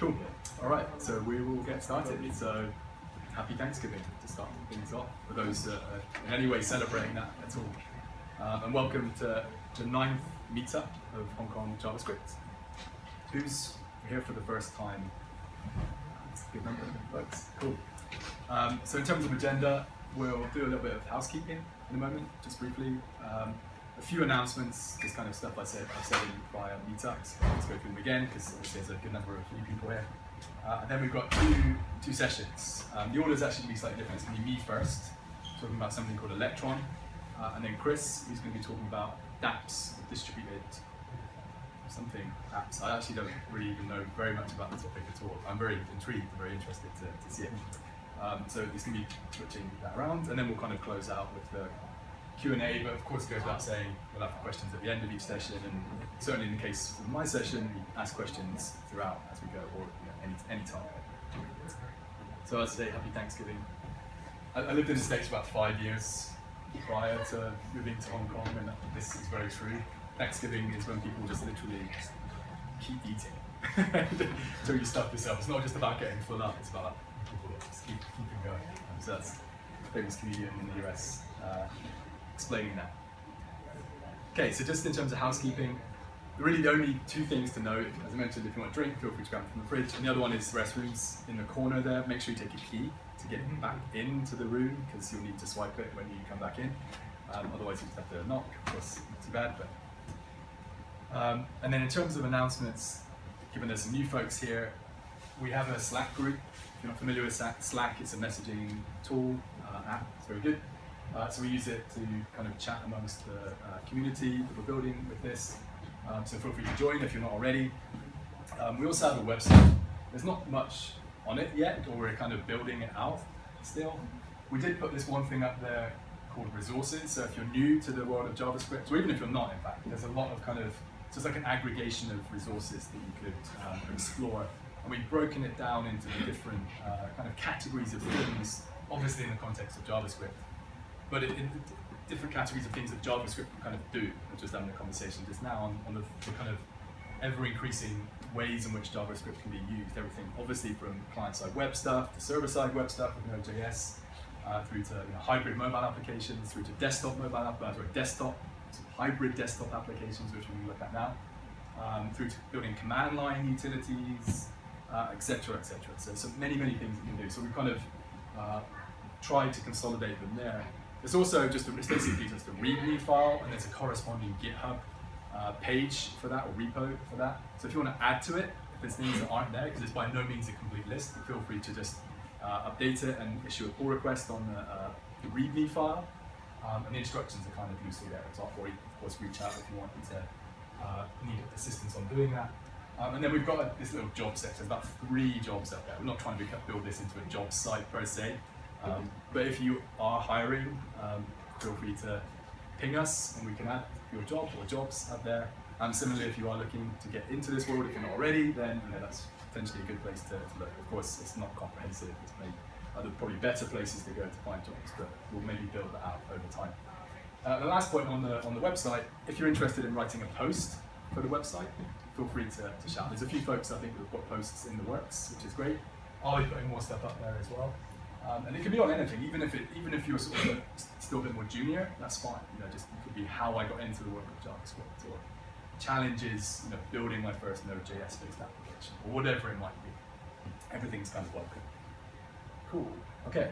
Cool. All right, so we will get started. So happy Thanksgiving to start things off for those that are in any way celebrating that at all. And welcome to the 9th Meetup of Hong Kong JavaScript. Who's here for the first time? That's a good number, folks. Cool. So in terms of agenda, we'll do a little bit of housekeeping in a moment, just briefly. A few announcements, just kind of stuff I've said in prior meetups. I'll just go through them again because obviously there's a good number of new people here. And then we've got two sessions. The order's actually going to be slightly different. It's going to be me first, talking about something called Electron, and then Chris, who's going to be talking about dApps, distributed something apps. I actually don't really even know very much about the topic at all. I'm very intrigued, very interested to see it. So it's going to be switching that around, and then we'll kind of close out with the Q&A, but of course it goes without saying we'll have questions at the end of each session, and certainly in the case of my session, we ask questions throughout as we go, or any time. So as I say, happy Thanksgiving. I lived in the States for about 5 years prior to moving to Hong Kong, and this is very true. Thanksgiving is when people just literally keep eating until you stuff yourself. It's not just about getting full up, it's about people just keeping going. So that's a famous comedian in the US explaining that. Okay, so just in terms of housekeeping, really the only two things to note, as I mentioned, if you want a drink, feel free to grab it from the fridge, and the other one is restrooms in the corner there. Make sure you take a key to get back into the room, because you'll need to swipe it when you come back in. Otherwise you just have to knock, of course, not too bad. But and then in terms of announcements, given there's some new folks here, we have a Slack group. If you're not familiar with Slack, it's a messaging tool, app, it's very good. So we use it to kind of chat amongst the community that we're building with this. So feel free to join if you're not already. We also have a website. There's not much on it yet, or we're kind of building it out still. We did put this one thing up there called resources. So if you're new to the world of JavaScript, or even if you're not, in fact, there's a lot of kind of, so it's like an aggregation of resources that you could explore. And we've broken it down into the different kind of categories of things, obviously in the context of JavaScript, but in different categories of things that JavaScript can kind of do. We're just having a conversation just now on the kind of ever-increasing ways in which JavaScript can be used. Everything, obviously, from client-side web stuff to server-side web stuff with Node.js, through to hybrid mobile applications, through to desktop hybrid desktop applications, which we can look at now, through to building command line utilities, etc., etc. So many things you can do. So we've kind of tried to consolidate them there. It's also it's basically just a README file, and there's a corresponding GitHub page for that, or repo for that. So if you want to add to it, if there's things that aren't there, because it's by no means a complete list, feel free to just update it and issue a pull request on the README file. And the instructions are kind of loosely there as well, or you, of course, reach out if you want to need assistance on doing that. And then we've got this little job section. There's about 3 jobs out there. We're not trying to build this into a job site per se, but if you are hiring, feel free to ping us and we can add your job or jobs out there. Similarly, if you are looking to get into this world, if you're not already, then that's potentially a good place to look. Of course, it's not comprehensive. It's maybe other probably better places to go to find jobs, but we'll maybe build that out over time. The last point on the website, if you're interested in writing a post for the website, feel free to shout. There's a few folks I think who've got posts in the works, which is great. I'll be putting more stuff up there as well. And it can be on anything, even if you're sort of still a bit more junior, that's fine. Just it could be how I got into the work of JavaScript, or challenges, building my first Node.js based application, or whatever it might be. Everything's kind of welcome. Cool. Okay.